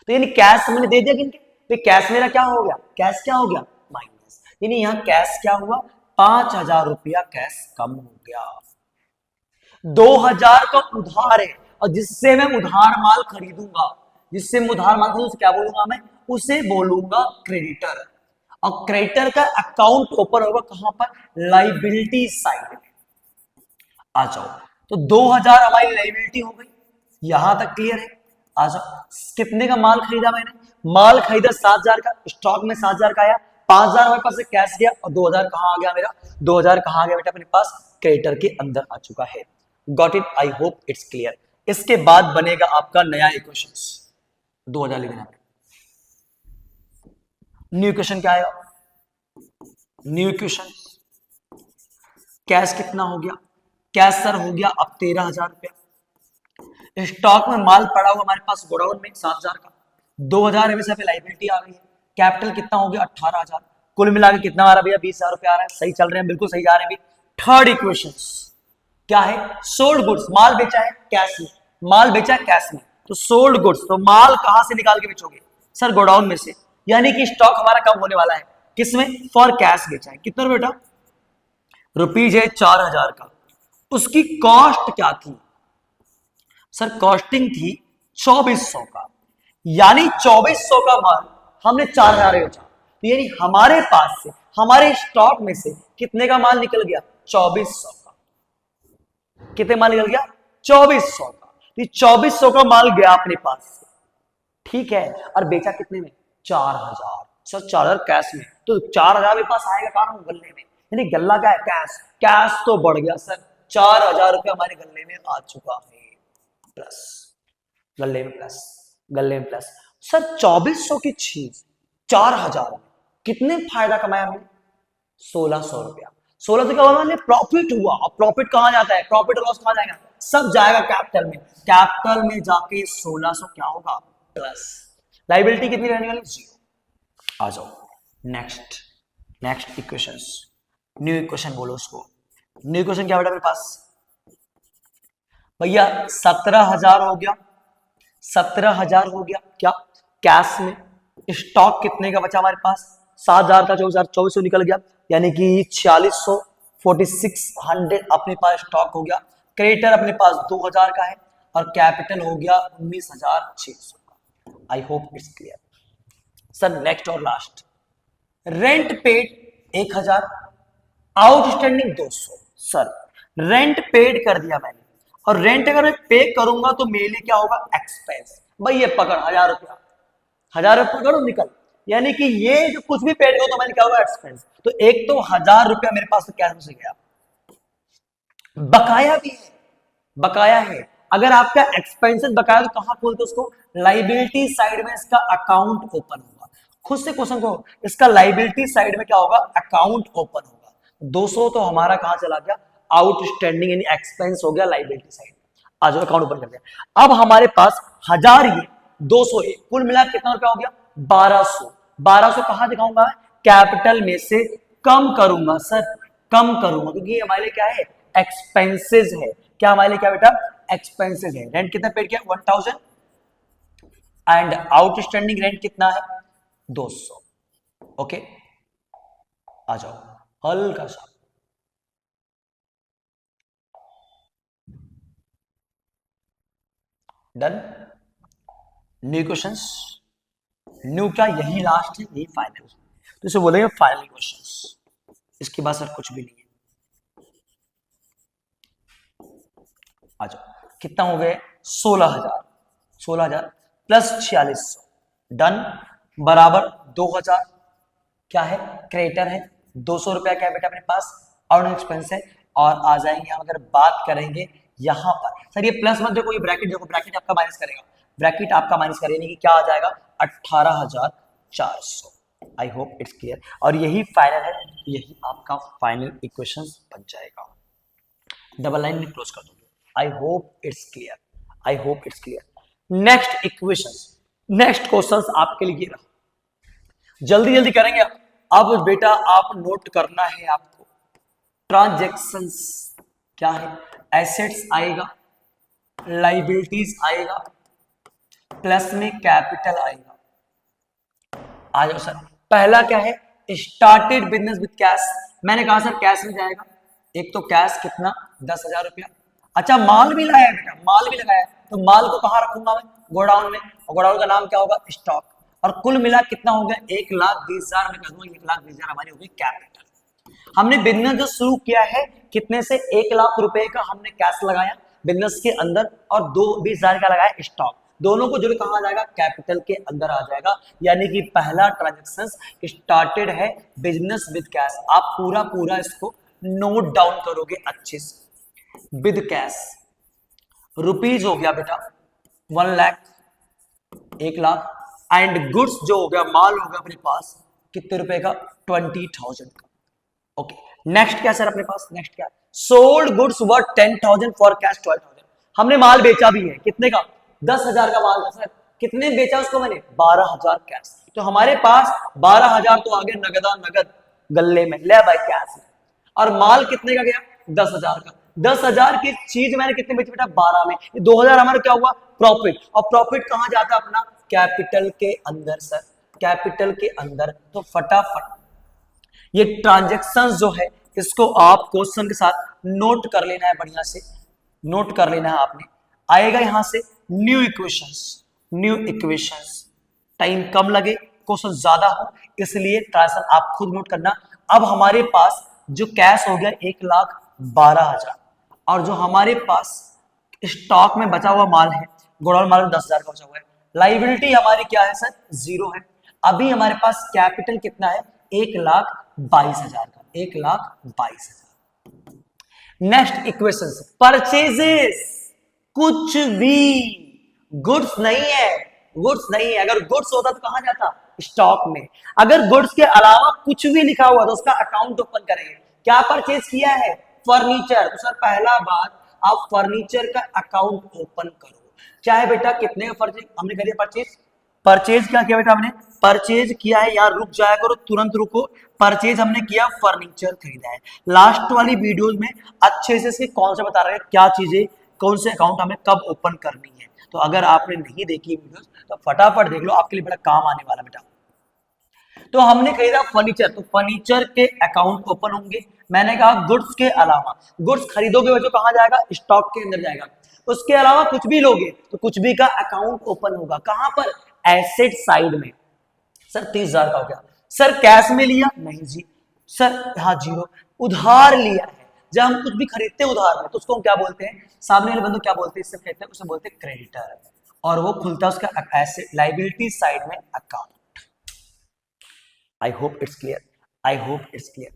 तो यानी कैश मैंने दे दिया किनके, तो कैश मेरा क्या हो गया, कैश क्या हो गया, माइनस, यानी यहां कैश क्या हुआ, 5,000 रुपया कैश कम हो गया। 2,000 का उधार है, और जिससे मैं उधार माल खरीदूंगा, जिससे मैं उधार माल खरीदूंगा क्या बोलूंगा मैं, उसे बोलूंगा क्रेडिटर, और क्रेडिटर का अकाउंट ओपन होगा कहां पर, लाइबिलिटी साइड में। आ जाओ, तो 2,000 हमारी लाइबिलिटी हो गई, यहां तक क्लियर है। आ जाओ, कितने का माल खरीदा मैंने, माल खरीदा 7,000 का, स्टॉक में 7,000 का आया, 5,000 हमारे पास से कैश गया, और 2,000 कहां आ गया मेरा, 2,000 कहां आ गया बेटा अपने पास, क्रेडिटर के अंदर आ चुका है। Got it, I hope it's clear. इसके बाद बनेगा आपका नया इक्वेशन, 2,000 लिखना है, न्यू इक्वेशन क्या आएगा, न्यू इक्वेशन, कैश कितना हो गया, कैश सर हो गया अब 13,000 रुपया, स्टॉक में माल पड़ा हुआ हमारे पास गोडाउन में 7,000 का, 2,000 में से लाइबिलिटी आ गई है, कैपिटल कितना हो गया 18,000, कुल मिला के कितना आ रहा है भैया, 20,000 रुपया आ रहा है, सही चल रहे हैं, बिल्कुल सही जा रहे हैं, थर्ड इक्वेशन क्या है? सोल्ड गुड्स, माल बेचा है कैश में, माल बेचा है कैश में, तो सोल्ड गुड्स, तो माल कहां से निकाल के बेचोगे सर? गोडाउन में से, यानी कि स्टॉक हमारा कम होने वाला है किसमें? फॉर कैश बेचा है। कितना बेटा? रुपीज है 4000 का, उसकी कॉस्ट क्या थी सर? कॉस्टिंग थी 2400 का, यानी 2400 का माल हमने 4000 बेचा, तो यानी हमारे पास से, हमारे स्टॉक में से कितने का माल निकल गया? 2400 का। कितने माल निकल गया? 2400 का। तो 2400 का माल गया अपने पास से, ठीक है, और बेचा कितने में? 4000। सर 4000 कैश में, तो 4000 मेरे पास आएगा कहां? गल्ले में, यानी गल्ला क्या है? कैश। कैश तो बढ़ गया सर, 4000 रुपया हमारे गल्ले में आ चुका है, प्लस गल्ले में प्लस, गल्ले में प्लस। सर 2400 की चीज 4000 में कितने फायदा कमाया हमने? 1600 रुपया। 1600 का हमारे प्रॉफिट हुआ। अब प्रॉफिट कहां जाता है? प्रॉफिट और लॉस कहां जाएगा? सब जाएगा कैपिटल में। कैपिटल में जाके 1600 क्या होगा? प्लस। लाइबिलिटी कितनी रहने वाली? 0। आ जाओ next, next equations, new equation बोलो उसको। न्यू इक्वेशन क्या बेटा मेरे पास? भैया 17,000 हो गया, 17,000 हो गया क्या कैश में? स्टॉक कितने का बचा हमारे पास? 7,000 का 2400 निकल गया, यानी कि 4600, 4600 अपने पास स्टॉक हो गया। क्रेडिटर अपने पास 2000 का है और कैपिटल हो गया 19,600 का। I hope it's clear. Sir next और last, rent paid 1000, outstanding 200। Sir rent paid कर दिया मैंने, और रेंट अगर मैं पे करूंगा तो मेरे लिए क्या होगा? एक्सपेंस। भाई ये पकड़ 1000 रुपया, 1000 रुपया पकड़ो निकल, यानी कि ये जो कुछ भी पेड करो तो मैंने क्या होगा? एक्सपेंस। तो एक तो 1000 रुपया मेरे पास तो कैश में से गया, बकाया भी है, बकाया है। अगर आपका एक्सपेंसेस बकाया तो कहां खोलते उसको? लाइबिलिटी साइड में इसका अकाउंट ओपन होगा। खुद से क्वेश्चन को, इसका लाइबिलिटी साइड में क्या होगा? अकाउंट ओपन होगा। 200 तो हमारा कहां चला गया? आउटस्टैंडिंग, यानी एक्सपेंस हो गया लाइबिलिटी साइड में। आज अकाउंट ओपन कर दिया। अब हमारे पास 1000 ये 200 ये कुल मिला कितना रुपया हो गया? 1200। 1200 कहां दिखाऊंगा? कैपिटल में से कम करूंगा सर, कम करूंगा, क्योंकि ये हमारे लिए क्या है? एक्सपेंसेस है। क्या हमारे लिए क्या बेटा? एक्सपेंसेस है। रेंट कितना पेड किया? 1000, एंड आउटस्टैंडिंग रेंट कितना है? 200। ओके, आ जाओ हल्का सा। डन। न्यू क्वेश्चंस, न्यू क्या, यही लास्ट है, यही फाइनल, तो इसे बोलेंगे फाइनल क्वेश्चंस। इसके बाद सर कुछ भी नहीं है। आ जाओ, कितना हो गए? 16,000, 16,000 प्लस 4600, डन, बराबर 2000 क्या है? क्रेडिटर है, 200 रुपया क्या है बेटा अपने पास? आउट एक्सपेंस है। और आ जाएंगे हम, अगर बात करेंगे यहां पर, सर ये प्लस मत देखो, ये ब्रैकेट देखो, ब्रैकेट आपका माइनस करेगा, ब्रैकेट आपका माइनस करेगा, कि क्या आ जाएगा? 18,400। आई होप इट्स क्लियर, और यही फाइनल है, यही आपका फाइनल इक्वेशन बन जाएगा। डबल लाइन में क्लोज कर दोगे। आई hope it's clear, I hope it's clear. Next equation, next question आपके लिए रहा, जल्दी जल्दी करेंगे। अब बेटा आप नोट करना है आपको, ट्रांजैक्शंस क्या है? एसेट्स आएगा, लाइबिलिटीज आएगा, प्लस में कैपिटल आएगा। आ जाओ सर, पहला क्या है? Started business with cash. मैंने कहा सर कैश में जाएगा, एक तो कैश कितना? 10,000 रुपया। अच्छा माल भी लाया बेटा, माल भी लगाया, तो माल को कहां रखूंगा मैं? गोडाउन में, और गोडाउन का नाम क्या होगा? स्टॉक। और कुल मिला कितना हो गया? 1,20,000 में कर दूंगा, 1,20,000 हमारी हो गई कैपिटल। हमने बिजनेस जो शुरू किया है कितने से? 1,00,000 रुपए का हमने कैश लगाया बिजनेस के अंदर, और 20,000 का लगाया स्टॉक। दोनों को जोड़ कहां आ जाएगा? कैपिटल के अंदर आ जाएगा। यानी कि पहला ट्रांजेक्शन स्टार्टेड है बिजनेस विद कैश। आप पूरा पूरा इसको नोट डाउन करोगे अच्छे से। विद कैश रुपीज हो गया बेटा 1 लाख, 1,00,000, एंड गुड्स जो हो गया, माल हो गया अपने पास कितने रुपए का? 20,000 का। ओके, नेक्स्ट क्या सर अपने पास? नेक्स्ट क्या? Sold goods worth 10,000 for cash 12,000। हमने माल बेचा भी है, कितने का? 10,000 का माल था सर। कितने बेचा उसको मैंने? 12,000 कैश। तो हमारे पास 12,000 तो आगे नगदा नगद गल्ले में ले भाई कैश में। और माल कितने का गया 10,000 का। 10,000 की चीज मैंने कितने बेची बेटा 12 में, 2,000 हमारा क्या हुआ प्रॉफिट। और प्रॉफिट कहां जाता है अपना कैपिटल के अंदर सर, कैपिटल के अंदर। तो फटाफट ये ट्रांजेक्शन जो है इसको आप क्वेश्चन के साथ नोट कर लेना है, बढ़िया से नोट कर लेना है आपने। आएगा यहां से new equations, new equations, time कम लगे क्वेश्चन ज्यादा हो इसलिए ट्रांजेक्शन आप खुद नोट करना। अब हमारे पास जो कैश हो गया 1,12,000 और जो हमारे पास स्टॉक में बचा हुआ माल है गोडाउन माल 10,000 का बचा हुआ है। लाइबिलिटी हमारी क्या है सर 0 है। अभी हमारे पास कैपिटल कितना है 1,22,000 का, 1,22,000। नेक्स्ट इक्वेशन परचेजेस, कुछ भी गुड्स नहीं है, गुड्स नहीं है। अगर गुड्स होता तो कहां जाता स्टॉक में। अगर गुड्स के अलावा कुछ भी लिखा हुआ तो उसका अकाउंट ओपन करेंगे। क्या परचेज किया है फर्नीचर, तो सर पहला बात आप फर्नीचर का अकाउंट ओपन करो। चाहे बेटा कितने का परचेज हमने कर दिया, परचेज परचेज क्या किया बेटा हमने परचेज किया है। यार रुक जाया करो, तुरंत रुको। परचेज हमने किया फर्नीचर खरीदा है। लास्ट वाली वीडियोस में अच्छे से कौन सा बता रहे हैं क्या चीजें कौन से अकाउंट हमें कब ओपन करनी है। तो अगर आपने नहीं देखी वीडियोस तो फटाफट देख लो, आपके लिए बड़ा काम आने वाला बेटा। तो हमने खरीदा फर्नीचर, तो फर्नीचर के अकाउंट ओपन होंगे। मैंने कहा गुड्स के अलावा, गुड्स खरीदोगे बच्चों कहां जाएगा स्टॉक के अंदर जाएगा। उसके अलावा कुछ भी लोगे तो कुछ भी का अकाउंट ओपन होगा। कहां पर एसेट साइड में। सर 30,000 का हो गया। सर कैश में लिया नहीं जी, सर हाँ 0। उधार लिया है, जब हम कुछ भी खरीदते हैं उधार में तो उसको हम क्या बोलते हैं, सामने वाले बंदे क्या बोलते हैं, इससे कहते हैं उसे बोलते हैं क्रेडिटर। और वो खुलता है उसका एसेट लाइबिलिटी साइड में account. I hope it's clear, I hope it's clear.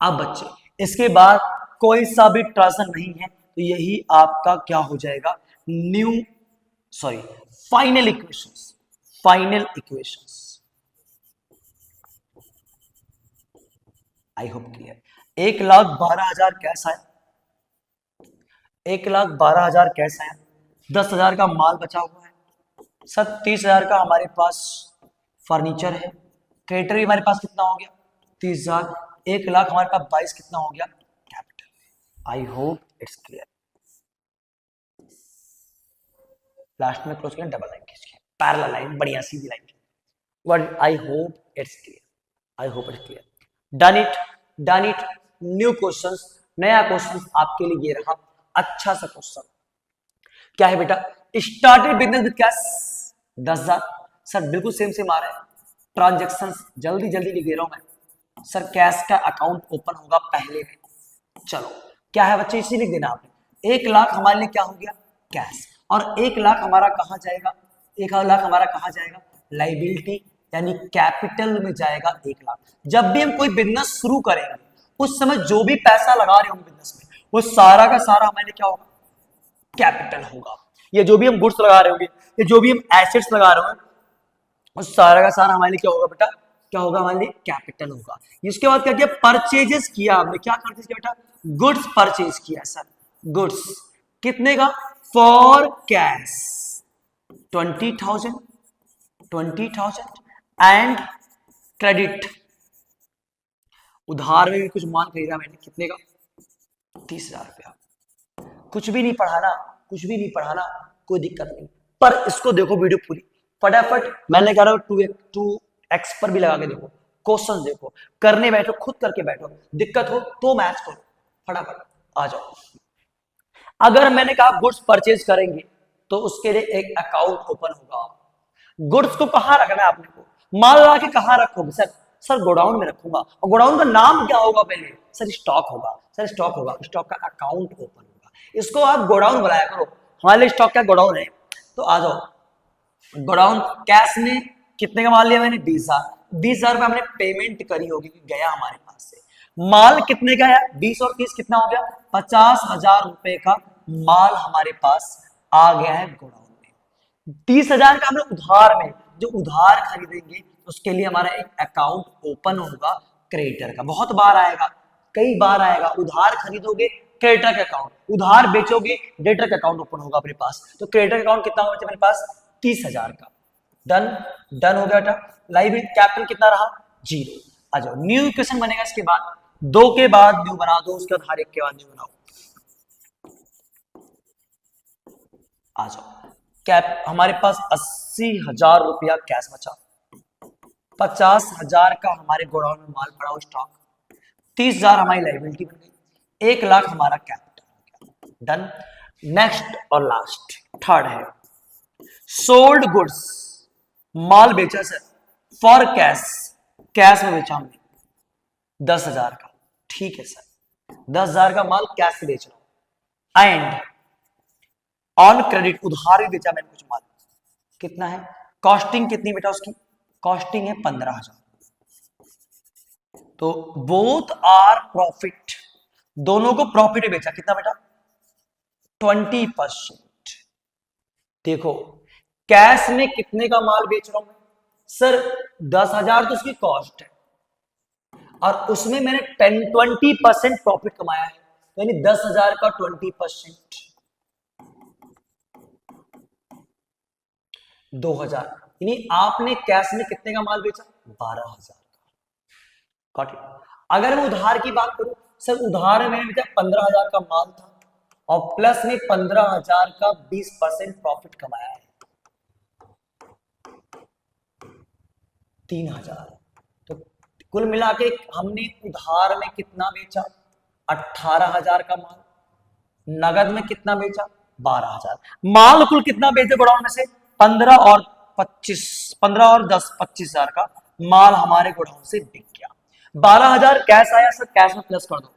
अब बच्चे इसके बाद कोई सा भी ट्रांजेक्शन नहीं है तो यही आपका क्या हो जाएगा new sorry final equations, final equations. I hope clear. 1,12,000 cash आया, 1,12,000 कैश आया, 10,000 का माल बचा हुआ है, 30,000 का हमारे पास फर्नीचर है, क्रेडिटर भी हमारे पास कितना हो गया 30,000, 1,00,000 हमारे पास 22 कितना हो गया capital. I hope it's clear. Last में क्लोज करें, डबल लाइन खींचिए, पैरेलल लाइन, बढ़िया सीधी line. But I hope it's clear, I hope it's clear. Done it, done it. New questions, नया क्वेश्चन आपके लिए ये रहा, अच्छा सा क्वेश्चन। क्या है बेटा, started business with cash 10,000। Sir बिल्कुल सेम सेम आ रहा है, ट्रांजेक्शन जल्दी जल्दी लिख दे रहा हूं मैं। सर कैश का अकाउंट ओपन होगा पहले में। चलो क्या है बच्चे, इसी लिख देना आपने। 1,00,000 हमारे लिए क्या हो गया कैश, और 1,00,000 हमारा कहां जाएगा, 1,00,000 हमारा कहां जाएगा लाइबिलिटी यानी कैपिटल में जाएगा 1,00,000। जब भी हम कोई बिजनेस शुरू करेंगे उस समय जो भी पैसा लगा रहे होंगे बिजनेस में वो सारा का सारा हमारे लिए क्या होगा कैपिटल होगा। ये जो भी हम गुड्स लगा रहे होंगे, ये जो भी हम एसेट्स लगा रहे होंगे उस सारा का सारा हमारे लिए क्या होगा बेटा, क्या होगा हमारे लिए कैपिटल होगा। इसके बाद क्या किया, परचेजेस किया हमने। क्या परचेज किया बेटा, गुड्स परचेज किया। सर गुड्स कितने का, फॉर कैश 20,000 एंड क्रेडिट, उधार में भी कुछ माल खरीदा मैंने, कितने का 30,000 रुपया। कुछ भी नहीं पढ़ाना, कुछ भी नहीं पढ़ाना, कोई दिक्कत नहीं। पर इसको देखो वीडियो पूरी फटाफट। मैंने कह रहा हूं 2x पर भी लगा के देखो, क्वेश्चन देखो, करने बैठो, खुद करके बैठो, दिक्कत हो तो मैच करो, फटाफट आ जाओ। अगर मैंने कहा गुड्स परचेज करेंगे तो उसके लिए एक अकाउंट ओपन होगा। गुड्स को कहां रखना है आपने को, माल ला के कहां रखोगे, सर गोडाउन में रखूंगा। और गोडाउन का नाम क्या होगा पहले, सर स्टॉक होगा। सर स्टॉक होगा, स्टॉक का अकाउंट ओपन होगा। इसको आप गोडाउन बुलाया करो, हमारे लिए स्टॉक का गोडाउन है। तो आ जाओ गोडाउन। कैश में कितने का माल लिया मैंने 20,000, 20,000 रुपए हमने पेमेंट करी होगी कि गया हमारे पास से। माल कितने का है 20 और 30 कितना हो गया 50,000 रुपए का माल हमारे पास आ गया है गोडाउन में। 30,000 का हमने उधार में, जो उधार खरीदेंगे उसके लिए हमारा एक अकाउंट ओपन होगा क्रेडिटर का। बहुत बार आएगा, कई बार आएगा, उधार खरीदोगे क्रेडिटर का अकाउंट, उधार बेचोगे डेटर का अकाउंट ओपन होगा अपने पास। तो क्रेडिटर अकाउंट कितना होगा मेरे पास 30,000 का। डन, डन हो गया बेटा। लाइबिलिटी कैपिटल कितना रहा 0। आ जाओ न्यू इक्वेशन बनेगा। इसके बाद 2 के बाद न्यू बना दो, उसके बाद हर एक के बाद न्यू बनाओ। आ जाओ। कैप हमारे पास 80,000 रुपया कैश बचा, 50,000 का हमारे गोडाउन में माल पड़ा हो स्टॉक, 30,000 हमारी लाइबिलिटी बन गई, 1,00,000 हमारा कैपिटल हो गया। डन। नेक्स्ट और लास्ट थर्ड है सोल्ड गुड्स, माल बेचा सर फॉर कैश, कैश में बेचा हमने 10,000 का, ठीक है सर 10,000 का माल कैश से बेच रहा हूं। एंड ऑन क्रेडिट, उधार भी बेचा मैंने कुछ माल, कितना है, कॉस्टिंग कितनी बेटा उसकी, कॉस्टिंग है 15,000, तो बोथ आर प्रॉफिट, दोनों को प्रॉफिट में बेचा, कितना बेटा 20%। देखो कैश में कितने का माल बेच रहा हूं मैं सर, 10,000 तो उसकी कॉस्ट है और उसमें मैंने 20% प्रॉफिट कमाया है, यानी 10,000 का 20% 2,000, यानी आपने कैश में कितने का माल बेचा 12,000 का। Got it. अगर मैं उधार की बात करूं सर, उधार में मैंने बेचा 15,000 का माल था और प्लस में 15,000 का 20% प्रॉफिट कमाया है, 3,000। तो कुल मिला के हमने उधार में कितना बेचा 18,000 का माल, नगद में कितना बेचा 12,000, माल कुल कितना बेचे गोडाउन में से 15 और 25, 15 और 10 25,000 का माल हमारे गोडाउन से बिक गया। 12,000 कैश आया सर, कैश में प्लस कर दो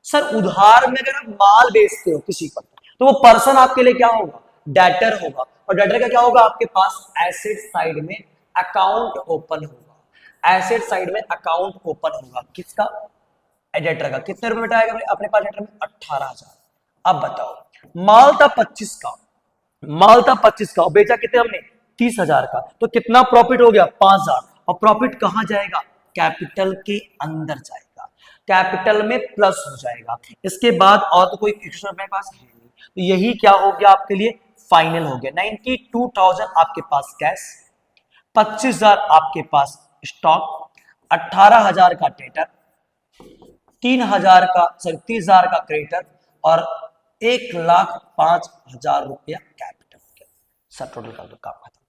सर। उधार में अगर आप माल बेचते हो किसी पर तो वो पर्सन आपके लिए क्या होगा, डेटर होगा, और डेटर का क्या होगा, आपके पास एसेट साइड में अकाउंट ओपन होगा, एसेट साइड में अकाउंट ओपन होगा, किसका, डेटर का। कितने रुपए में आएगा अपने पास डेटर में 18,000। अब बताओ माल था 25 का, माल था 25 का और बेचा कितने हमने 30,000 का, तो कितना प्रॉफिट हो गया 5,000, और प्रॉफिट कहां जाएगा, कैपिटल के अंदर जाएगा, कैपिटल में प्लस हो जाएगा। इसके बाद और तो कोई इक्वेशन मेरे पास है नहीं, तो यही क्या हो गया आपके लिए फाइनल हो गया। 92,000 आपके पास कैश, 25,000 आपके पास स्टॉक, 18,000 का डेटर, 3,000 का सॉरी 30,000 का क्रेडिटर और 1,05,000 रुपया कैपिटल हो गया सर। टोटल कर दो, काम खत्म।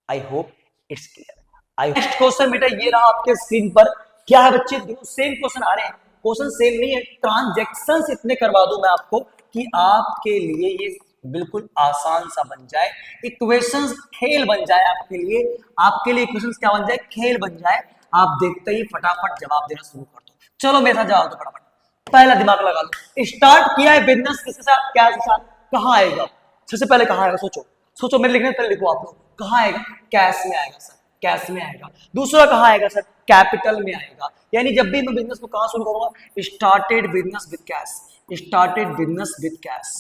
आई hope it's clear. I next question बेटा ये रहा आपके स्क्रीन पर, क्या है बच्चे, सेम क्वेश्चन आ रहे हैं, क्वेश्चन सेम नहीं है, ट्रांजैक्शंस इतने करवा दूं मैं आपको कि आपके लिए ये बिल्कुल आसान सा बन जाए, इक्वेशंस खेल बन जाए आपके लिए, आपके लिए इक्वेशंस क्या बन जाए, खेल बन जाए। आप देखते ही फटाफट जवाब देना शुरू कर दो। चलो मेरे साथ जवाब दो फटाफट, पहला दिमाग लगा लो। स्टार्ट किया है बिजनेस किसके साथ, कैश के साथ, कहां आएगा सबसे पहले, कहां आएगा, सोचो सोचो, मेरे लिखने पहले लिखो आप लोग, कहां आएगा, कैश में आएगा सर, कैश में आएगा। दूसरा कहां आएगा सर, कैपिटल में आएगा, यानी जब भी मैं बिजनेस को कहां शुरू करूंगा, started business with cash, started business with cash,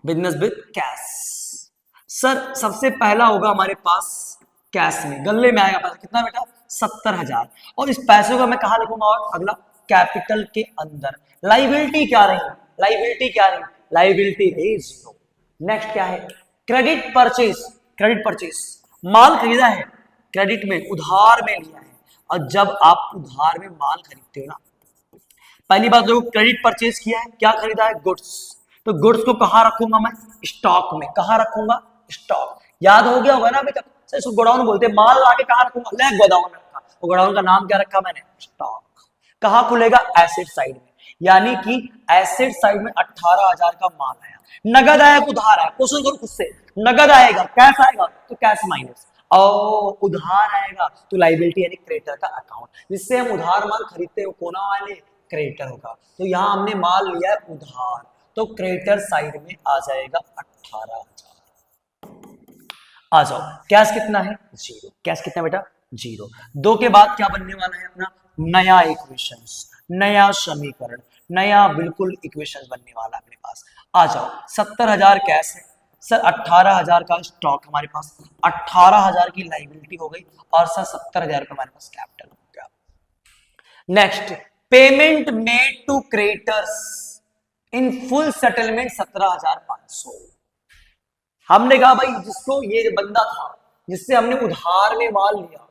business with cash. Sir सबसे पहला होगा हमारे पास कैश में, गल्ले में आएगा पैसा, कितना बेटा 70,000, और इस पैसे को मैं कहा लिखूंगा, और अगला कैपिटल के अंदर। लाइबिलिटी क्या रही, लाइबिलिटी क्या रही, लाइबिलिटी रही 0। नेक्स्ट क्या है, क्रेडिट परचेज, क्रेडिट परचेज, माल खरीदा है क्रेडिट में, उधार में लिया है, और जब आप उधार में माल खरीदते हो ना, पहली बात देखो क्रेडिट परचेज किया है, क्या खरीदा है, गुड्स, तो गुड्स को कहां रखूंगा मैं, स्टॉक में, कहां रखूंगा, स्टॉक। याद हो गया होगा ना अभी तक, इसको गोडाउन बोलते हैं, माल लाके कहां रखूंगा, ले गोडाउन रखा, तो गोडाउन का नाम क्या रखा मैंने, स्टॉक। कहां खुलेगा, एसेट साइड में, यानी कि एसेट साइड में 18,000 का माल आया, नगद आया उधार आया, क्वेश्चन करो खुद से, नगद आएगा कैश आएगा तो कैश माइनस, और उधार आएगा तो लाइबिलिटी यानी क्रेडिटर का अकाउंट, जिससे हम उधार माल खरीदते हो कोना वाले क्रेडिटर होगा, तो यहां हमने माल लिया है उधार, तो क्रेडिटर साइड में आ जाएगा 18,000। आ जाओ, कैश कितना है 0, कैश कितना बेटा 0। 2 के बाद क्या बनने वाला है अपना, नया इक्वेशंस, नया समीकरण, नया बिल्कुल इक्वेशंस बनने वाला है अपने पास। आ जाओ, 70,000 कैश है सर, 18,000 का स्टॉक हमारे पास, 18,000 की लाइबिलिटी हो गई, और सर 70,000 का हमारे पास कैपिटल हो गया। Next, payment made to creditors in full settlement 17,500। हमने कहा भाई जिसको ये बंदा था जिससे हमने उधार में माल लिया,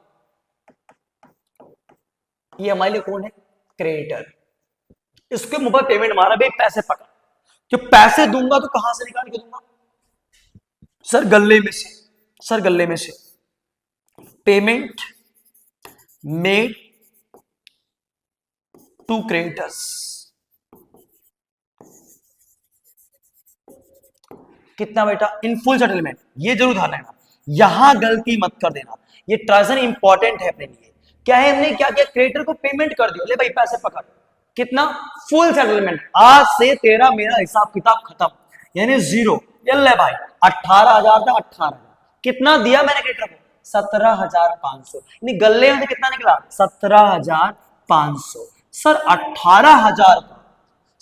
ये हमारे लिए कौन है, क्रेडिटर, इसके मुंह पर पेमेंट मारा, भाई पैसे पकड़, जो पैसे दूंगा तो कहां से निकाल के दूंगा? सर गल्ले में से, सर गल्ले में से। पेमेंट मेड टू क्रेडिटर्स, कितना बेटा? इन फुल सेटलमेंट। ये जरूर ध्यान रखना, यहां गलती मत कर देना, ये ट्रांजैक्शन इंपॉर्टेंट है अपने लिए। क्या है, हमने क्या किया, क्रेडिटर को पेमेंट कर दिया, ले भाई पैसे पकड़, कितना? फुल सेटलमेंट, आज से तेरा मेरा हिसाब किताब खत्म, यानी जीरो। ये ले भाई 18,000 था, 18,000 कितना दिया मैंने क्रेडिटर को? 17,500, यानी गल्ले में से कितना निकला? 17,500। सर 18,000 का,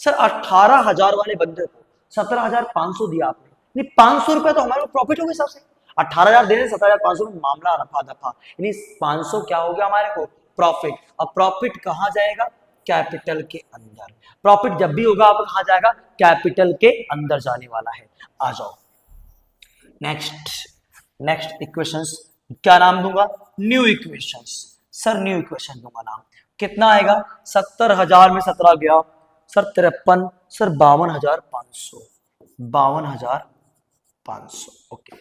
सर 18,000 वाले बंदे को 17,500 दिया आपने, नहीं 500 रुपए तो हमारे प्रॉफिट हो गए हिसाब से। 18,000 दे रहे, 17,500 में मामला रफा दफा, यानी 500 क्या हो गया हमारे को? प्रॉफिट। अब प्रॉफिट कहां जाएगा? कैपिटल के अंदर। प्रॉफिट जब भी होगा आप कहां जाएगा? कैपिटल के अंदर जाने वाला है। आ जाओ नेक्स्ट इक्वेशंस, क्या नाम दूंगा? New equations. Sir new equation दूंगा नाम, कितना आएगा? 70,000 में 17 गया, सर 53, सर 52,500, 52,500। ओके,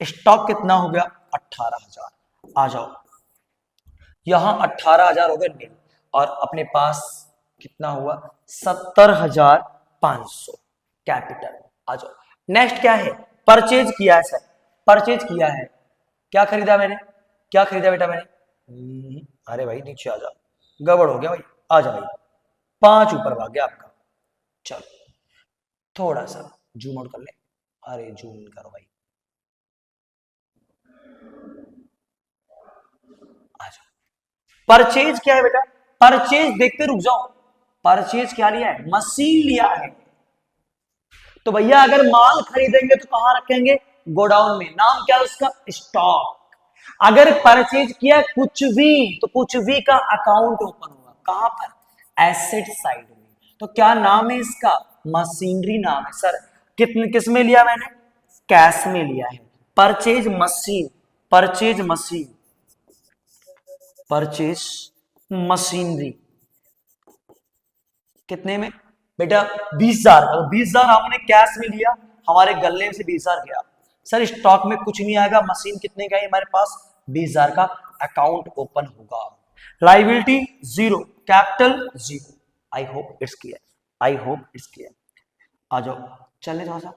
स्टॉक कितना हो गया? 18,000। आ जाओ, यहां 18,000 हो गए नील, और अपने पास कितना हुआ? 70,500 कैपिटल। आ जाओ, नेक्स्ट क्या है? परचेज किया है सर, परचेज किया है, क्या खरीदा मैंने? क्या खरीदा बेटा मैंने? अरे भाई नीचे आ जा, गड़बड़ हो गया भाई, आ जा भाई, 5 ऊपर भाग गया आपका। चलो थोड़ा सा जूम आउट कर ले, अरे जूम करो भाई, आ जाओ। परचेज क्या है बेटा? परचेज देखते रुक जाओ, परचेज क्या लिया है? मशीन लिया है। तो भैया अगर माल खरीदेंगे तो कहां रखेंगे? गोडाउन में। नाम क्या है उसका? स्टॉक। अगर परचेज किया कुछ भी, तो कुछ भी का अकाउंट ओपन होगा, कहां पर? एसेट साइड में। तो क्या नाम है इसका? मशीनरी नाम है। सर कितने किस में लिया मैंने? कैश में लिया है। Purchase machine, purchase machine, purchase machinery कितने में बेटा? 20,000 का। 20,000 हमने कैश में लिया, हमारे गल्ले से 20,000 गया। सर स्टॉक में कुछ नहीं आएगा, मशीन कितने का है हमारे पास? 20,000 का। अकाउंट ओपन होगा, liability zero, capital zero. I hope it's clear, I hope it's clear. आ जाओ चले थोड़ा सा,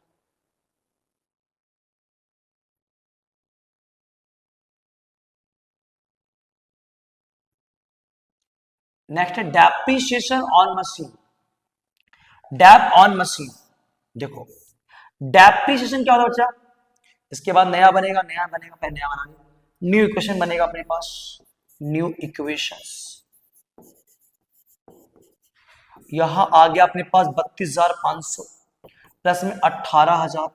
नेक्स्ट है depreciation on machine. Dep on machine, देखो डेप्रिसिएशन क्या होता है बच्चा? इसके बाद नया बनेगा, नया बनेगा, पहले नया बनाएंगे, न्यू इक्वेशन बनेगा अपने पास, न्यू इक्वेशंस। यहां आ गया अपने पास 32,500 प्लस में 18,000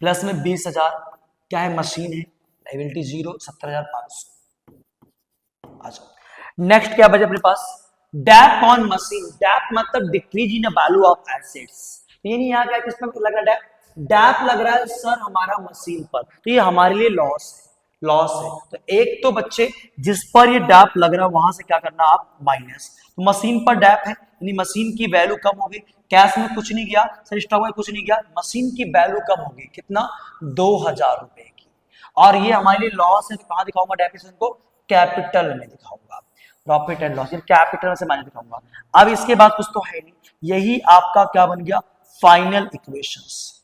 प्लस में 20,000, क्या है? मशीन है, लायबिलिटी जीरो, 70,500। अच्छा नेक्स्ट क्या बचे अपने पास? Dep on machine. डैप मतलब decrease in value of assets. ये नहीं यहाँ क्या, किस पर लग रहा है? डैप लग रहा है सर हमारा मशीन पर, तो ये हमारे लिए लॉस है, लॉस है। तो एक तो बच्चे जिस पर ये डैप लग रहा है वहां से क्या करना आप? माइनस। तो मशीन पर डैप है, यानी मशीन की वैल्यू कम हो गई। कैश में कुछ नहीं गया सर, स्टॉक में कुछ नहीं गया, मशीन की वैल्यू कम हो गई, कितना? 2,000 रुपए की। और ये हमारे लिए लॉस है, तो कहां दिखाऊंगा डेप्रिसिएशन को? कैपिटल में दिखाऊंगा, प्रॉफिट एंड लॉस, कैपिटल से माइनस दिखाऊंगा। अब इसके बाद कुछ तो है नहीं, यही आपका क्या बन गया? Final equations.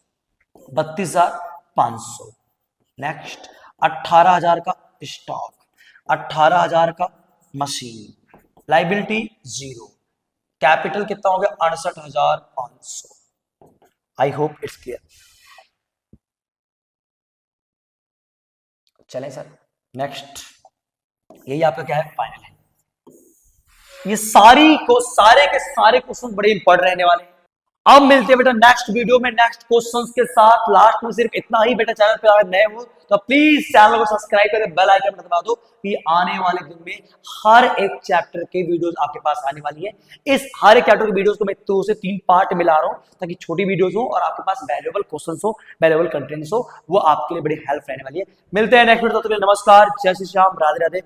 32,500। नेक्स्ट 18,000 का स्टॉक, 18,000 का मशीन, लाइबिलिटी जीरो, कैपिटल कितना हो गया? 68,500। आई होप इट्स क्लियर। चलें सर नेक्स्ट, यही आपका क्या है? फाइनल है। ये सारे के सारे क्वेश्चन बड़े इंपॉर्टेंट रहने वाले हैं। अब मिलते हैं बेटा नेक्स्ट वीडियो में नेक्स्ट क्वेश्चंस के साथ। लास्ट में सिर्फ इतना ही बेटा, चैनल पे अगर नए हो तो प्लीज चैनल को सब्सक्राइब करके बेल आइकन दबा दो, कि आने वाले दिन में हर एक चैप्टर के वीडियोस आपके पास आने वाली है। इस हर एक चैप्टर के वीडियोस को मैं 2 से 3 पार्ट मिला रहा हूं, ताकि छोटी वीडियोस हो और आपके पास वैल्यूएबल क्वेश्चंस हो, वैल्यूएबल कंटेंट्स हो, वो आपके लिए बड़ी हेल्प रहने वाली है। मिलते हैं नेक्स्ट वीडियो, तब तक के लिए नमस्कार, जय श्री श्याम, राधे राधे।